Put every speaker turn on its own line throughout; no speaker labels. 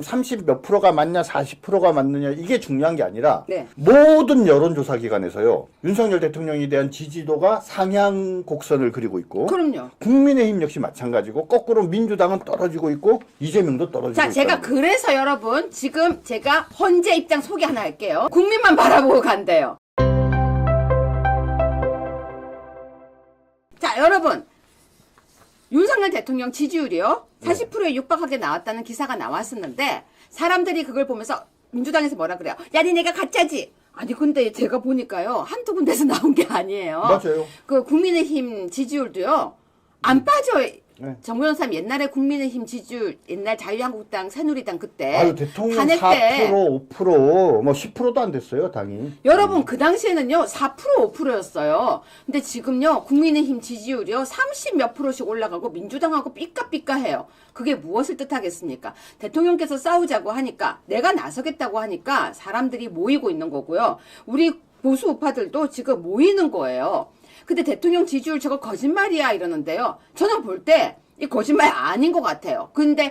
30 몇 프로가 맞냐 40%가 맞느냐 이게 중요한 게 아니라
네.
모든 여론조사 기관에서요 윤석열 대통령에 대한 지지도가 상향 곡선을 그리고 있고
그럼요.
국민의힘 역시 마찬가지고 거꾸로 민주당은 떨어지고 있고 이재명도 떨어지고
자,
있고
제가 그래서 여러분 지금 제가 헌재 입장 소개 하나 할게요. 국민만 바라보고 간대요. 자, 여러분 윤석열 대통령 지지율이요 40%에 육박하게 나왔다는 기사가 나왔었는데 사람들이 그걸 보면서 민주당에서 뭐라 그래요? 야, 니네가 가짜지. 아니 근데 제가 보니까요 한두 군데서 나온 게 아니에요.
맞아요.
그 국민의힘 지지율도요 안 빠져요.
네.
정 변호사님 옛날에 국민의힘 지지율 옛날 자유한국당 새누리당 그때
아유 대통령
탄핵
4%
때
5% 뭐 10%도 안 됐어요 당이.
여러분 그 당시에는요 4% 5%였어요. 근데 지금요 국민의힘 지지율이요 30 몇 프로씩 올라가고 민주당하고 삐까삐까해요. 그게 무엇을 뜻하겠습니까? 대통령께서 싸우자고 하니까 내가 나서겠다고 하니까 사람들이 모이고 있는 거고요. 우리 보수 우파들도 지금 모이는 거예요. 근데 대통령 지지율 저거 거짓말이야 이러는데요. 저는 볼 때 이 거짓말 아닌 것 같아요. 근데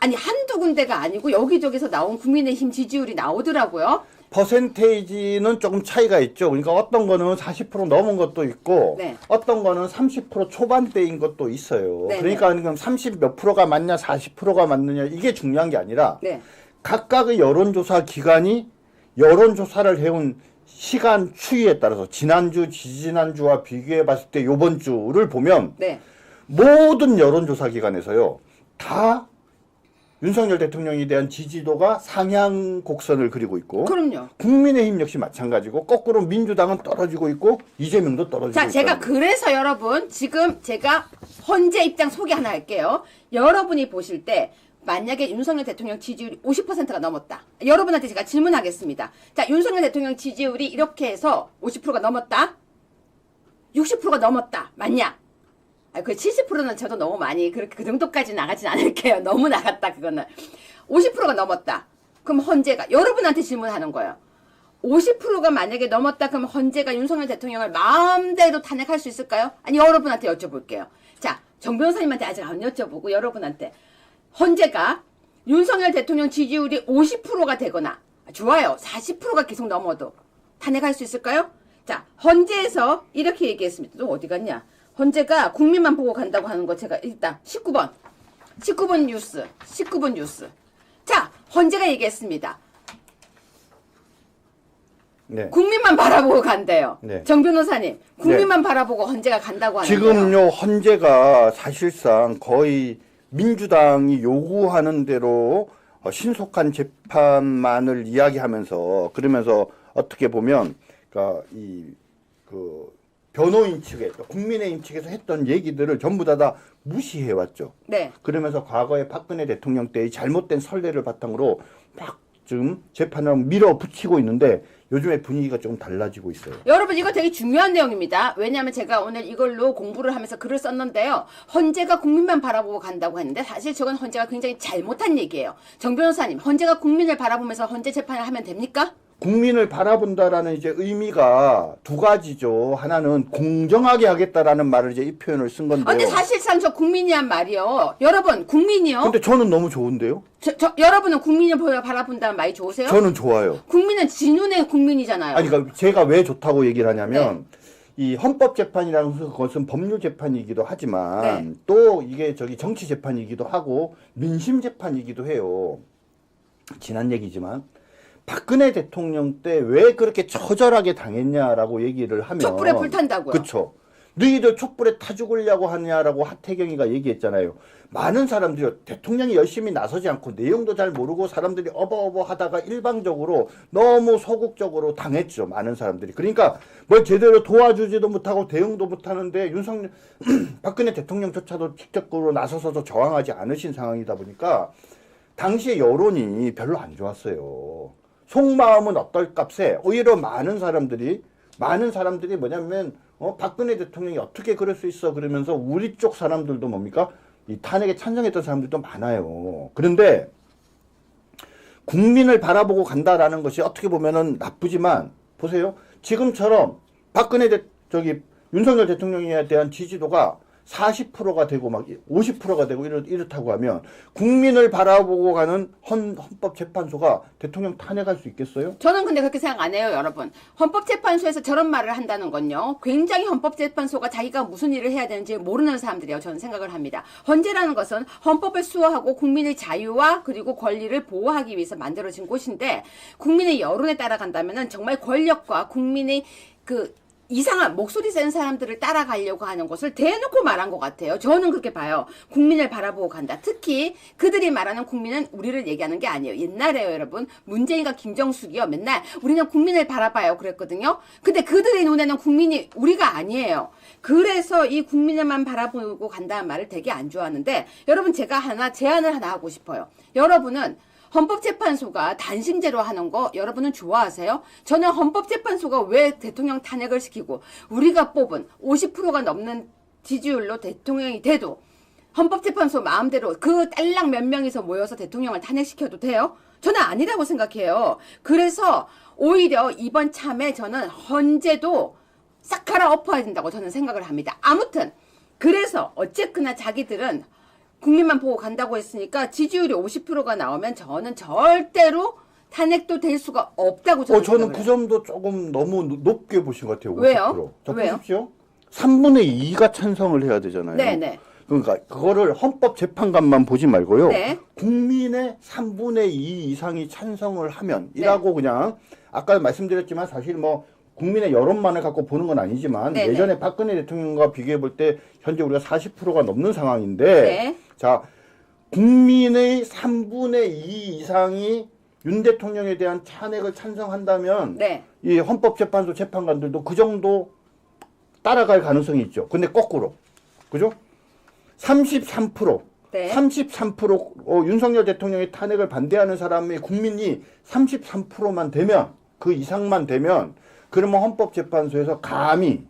아니 한두 군데가 아니고 여기저기서 나온 국민의힘 지지율이 나오더라고요.
퍼센테이지는 조금 차이가 있죠. 그러니까 어떤 거는 40% 넘은 것도 있고
네.
어떤 거는 30% 초반대인 것도 있어요.
네,
그러니까 그럼 30 몇 프로가 맞냐 40%가 맞느냐 이게 중요한 게 아니라
네.
각각의 여론조사 기관이 여론조사를 해온 시간 추이에 따라서 지난주, 지지난주와 비교해 봤을 때 요번 주를 보면
네.
모든 여론조사 기관에서요 다 윤석열 대통령에 대한 지지도가 상향 곡선을 그리고 있고
그럼요.
국민의힘 역시 마찬가지고 거꾸로 민주당은 떨어지고 있고 이재명도 떨어지고
자, 제가
있다는
그래서 여러분 지금 제가 헌재 입장 소개 하나 할게요. 여러분이 보실 때 만약에 윤석열 대통령 지지율이 50%가 넘었다. 여러분한테 제가 질문하겠습니다. 자, 윤석열 대통령 지지율이 이렇게 해서 50%가 넘었다. 60%가 넘었다. 맞냐? 아, 그 70%는 저도 너무 많이 그렇게 그 정도까지 나가진 않을게요. 너무 나갔다 그거는. 50%가 넘었다. 그럼 헌재가 여러분한테 질문하는 거예요. 50%가 만약에 넘었다 그러면 헌재가 윤석열 대통령을 마음대로 탄핵할 수 있을까요? 아니 여러분한테 여쭤볼게요. 자, 정 변호사님한테 아직 안 여쭤보고 여러분한테 헌재가 윤석열 대통령 지지율이 50%가 되거나 좋아요 40%가 계속 넘어도 탄핵할 수 있을까요? 자, 헌재에서 이렇게 얘기했습니다. 또 어디 갔냐? 헌재가 국민만 보고 간다고 하는 거 제가 일단 19번 뉴스. 자, 헌재가 얘기했습니다.
네.
국민만 바라보고 간대요.
네.
정 변호사님, 국민만 바라보고 헌재가 간다고 하는데요.
지금요 헌재가 사실상 거의 민주당이 요구하는 대로 신속한 재판만을 이야기하면서 그러면서 어떻게 보면 그러니까 그 변호인 측에 또 국민의힘 측에서 했던 얘기들을 전부 다 무시해 왔죠.
네.
그러면서 과거에 박근혜 대통령 때의 잘못된 선례를 바탕으로 막 지금 재판을 밀어붙이고 있는데 요즘에 분위기가 조금 달라지고 있어요.
여러분 이거 되게 중요한 내용입니다. 왜냐하면 제가 오늘 이걸로 공부를 하면서 글을 썼는데요. 헌재가 국민만 바라보고 간다고 했는데 사실 저건 헌재가 굉장히 잘못한 얘기예요. 정 변호사님, 헌재가 국민을 바라보면서 헌재 재판을 하면 됩니까?
국민을 바라본다라는 이제 의미가 두 가지죠. 하나는 공정하게 하겠다라는 말을 이제 이 표현을 쓴 건데요.
근데 사실상 저 국민이 한 말이요. 여러분 국민이요.
근데 저는 너무 좋은데요?
여러분은 국민을 바라본다는 말이 좋으세요?
저는 좋아요.
국민은 진운의 국민이잖아요.
아니, 그러니까 제가 왜 좋다고 얘기를 하냐면, 이 헌법재판이라는 것은 법률재판이기도 하지만, 또 이게 정치재판이기도 하고, 민심재판이기도 해요. 지난 얘기지만, 박근혜 대통령 때 왜 그렇게 처절하게 당했냐라고 얘기를 하면.
촛불에 불탄다고요.
그쵸. 너희들 촛불에 타 죽으려고 하냐라고 하태경이가 얘기했잖아요. 많은 사람들이 대통령이 열심히 나서지 않고 내용도 잘 모르고 사람들이 어버어버 하다가 일방적으로 너무 소극적으로 당했죠. 많은 사람들이. 그러니까 뭘 제대로 도와주지도 못하고 대응도 못하는데 박근혜 대통령조차도 직접적으로 나서서도 저항하지 않으신 상황이다 보니까 당시의 여론이 별로 안 좋았어요. 속마음은 어떨 값에 오히려 많은 사람들이 뭐냐면 박근혜 대통령이 어떻게 그럴 수 있어 그러면서 우리 쪽 사람들도 뭡니까? 이 탄핵에 찬성했던 사람들도 많아요. 그런데 국민을 바라보고 간다라는 것이 어떻게 보면은 나쁘지만 보세요. 지금처럼 윤석열 대통령에 대한 지지도가 40%가 되고 막 50%가 되고 이렇다고 하면 국민을 바라보고 가는 헌법재판소가 대통령 탄핵할 수 있겠어요?
저는 근데 그렇게 생각 안 해요, 여러분. 헌법재판소에서 저런 말을 한다는 건요. 굉장히 헌법재판소가 자기가 무슨 일을 해야 되는지 모르는 사람들이에요. 저는 생각을 합니다. 헌재라는 것은 헌법을 수호하고 국민의 자유와 그리고 권리를 보호하기 위해서 만들어진 곳인데 국민의 여론에 따라간다면은 정말 권력과 국민의 그 이상한 목소리 센 사람들을 따라가려고 하는 것을 대놓고 말한 것 같아요. 저는 그렇게 봐요. 국민을 바라보고 간다. 특히 그들이 말하는 국민은 우리를 얘기하는 게 아니에요. 옛날에요, 여러분. 문재인과 김정숙이요. 맨날 우리는 국민을 바라봐요. 그랬거든요. 근데 그들의 눈에는 국민이 우리가 아니에요. 그래서 이 국민을만 바라보고 간다는 말을 되게 안 좋아하는데 여러분 제가 제안을 하나 하고 싶어요. 여러분은 헌법재판소가 단심제로 하는 거 여러분은 좋아하세요? 저는 헌법재판소가 왜 대통령 탄핵을 시키고 우리가 뽑은 50%가 넘는 지지율로 대통령이 돼도 헌법재판소 마음대로 그 딸랑 몇 명이서 모여서 대통령을 탄핵시켜도 돼요? 저는 아니라고 생각해요. 그래서 오히려 이번 참에 저는 헌재도 싹 갈아엎어야 된다고 저는 생각을 합니다. 아무튼 그래서 어쨌거나 자기들은 국민만 보고 간다고 했으니까 지지율이 50%가 나오면 저는 절대로 탄핵도 될 수가 없다고 저는
저는
생각을
그
해요.
점도 조금 너무 높게 보신 것 같아요. 50%.
왜요?
자,
왜요?
보십시오. 3분의 2가 찬성을 해야 되잖아요.
네네.
그러니까 그거를 헌법재판관만 보지 말고요.
네.
국민의 3분의 2 이상이 찬성을 하면
네.
이라고 그냥 아까 말씀드렸지만 사실 뭐 국민의 여론만을 갖고 보는 건 아니지만
네네.
예전에 박근혜 대통령과 비교해 볼 때 현재 우리가 40%가 넘는 상황인데
네.
자 국민의 3분의 2 이상이 윤 대통령에 대한 탄핵을 찬성한다면
네.
이 헌법재판소 재판관들도 그 정도 따라갈 가능성이 있죠. 근데 거꾸로 그죠? 33%
네.
33% 윤석열 대통령의 탄핵을 반대하는 사람의 국민이 33%만 되면 그 이상만 되면 그러면 헌법재판소에서 감히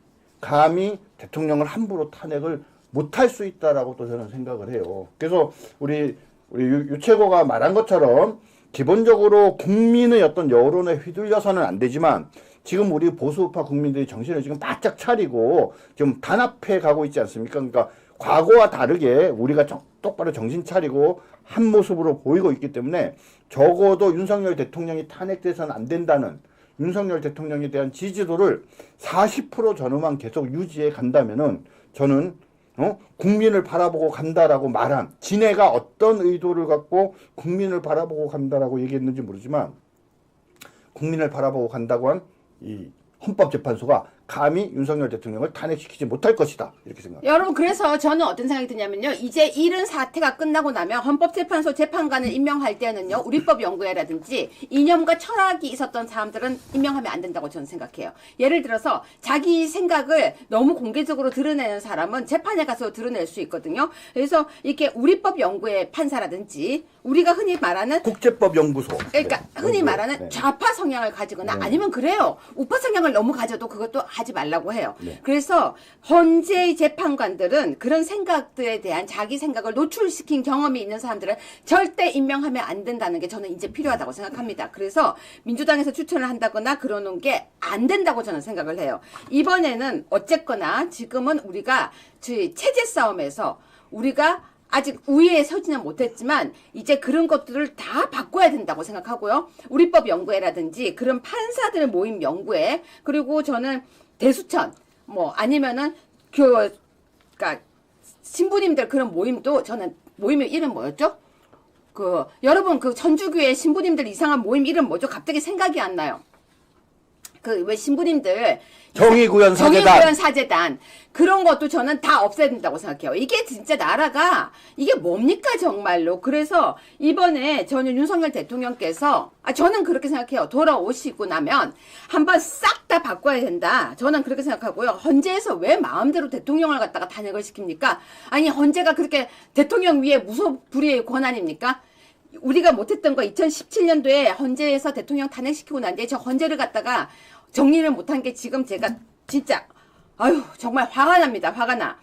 대통령을 함부로 탄핵을 못할 수 있다라고 또 저는 생각을 해요. 그래서 우리 유채고가 말한 것처럼 기본적으로 국민의 어떤 여론에 휘둘려서는 안 되지만 지금 우리 보수우파 국민들이 정신을 지금 바짝 차리고 좀 단합해 가고 있지 않습니까? 그러니까 과거와 다르게 우리가 똑바로 정신 차리고 한 모습으로 보이고 있기 때문에 적어도 윤석열 대통령이 탄핵돼서는 안 된다는 윤석열 대통령에 대한 지지도를 40% 전후만 계속 유지해 간다면은 저는 국민을 바라보고 간다라고 말한 지네가 어떤 의도를 갖고 국민을 바라보고 간다라고 얘기했는지 모르지만 국민을 바라보고 간다고 한 이 헌법재판소가 감히 윤석열 대통령을 탄핵시키지 못할 것이다. 이렇게 생각합니다.
여러분 그래서 저는 어떤 생각이 드냐면요. 이제 이런 사태가 끝나고 나면 헌법재판소 재판관을 임명할 때는요. 우리법연구회라든지 이념과 철학이 있었던 사람들은 임명하면 안 된다고 저는 생각해요. 예를 들어서 자기 생각을 너무 공개적으로 드러내는 사람은 재판에 가서 드러낼 수 있거든요. 그래서 이렇게 우리법연구회 판사라든지 우리가 흔히 말하는
국제법연구소.
그러니까
네.
흔히
연구회.
말하는
네.
좌파 성향을 가지거나
네.
아니면 그래요. 우파 성향을 너무 가져도 그것도 하지 말라고 해요.
네.
그래서 헌재의 재판관들은 그런 생각들에 대한 자기 생각을 노출시킨 경험이 있는 사람들은 절대 임명하면 안 된다는 게 저는 이제 필요하다고 생각합니다. 그래서 민주당에서 추천을 한다거나 그러는 게 안 된다고 저는 생각을 해요. 이번에는 어쨌거나 지금은 우리가 체제 싸움에서 우리가 아직 우위에 서지는 못했지만 이제 그런 것들을 다 바꿔야 된다고 생각하고요. 우리법연구회라든지 그런 판사들 모임 연구회 그리고 저는 대수천 뭐 아니면은 그러니까 신부님들 그런 모임도 저는 모임의 이름 뭐였죠? 여러분 그 천주교회 신부님들 이상한 모임 이름 뭐죠? 갑자기 생각이 안 나요. 왜 신부님들
정의구현 사재단.
정의구현 사재단 그런 것도 저는 다 없애야 된다고 생각해요. 이게 진짜 나라가 이게 뭡니까 정말로. 그래서 이번에 저는 윤석열 대통령께서 저는 그렇게 생각해요. 돌아오시고 나면 한번 싹 다 바꿔야 된다. 저는 그렇게 생각하고요. 헌재에서 왜 마음대로 대통령을 갖다가 탄핵을 시킵니까? 아니 헌재가 그렇게 대통령 위에 무소불위의 권한입니까? 우리가 못했던 거 2017년도에 헌재에서 대통령 탄핵시키고 난 뒤에 저 헌재를 갖다가 정리를 못한 게 지금 제가 진짜 정말 화가 납니다. 화가 나.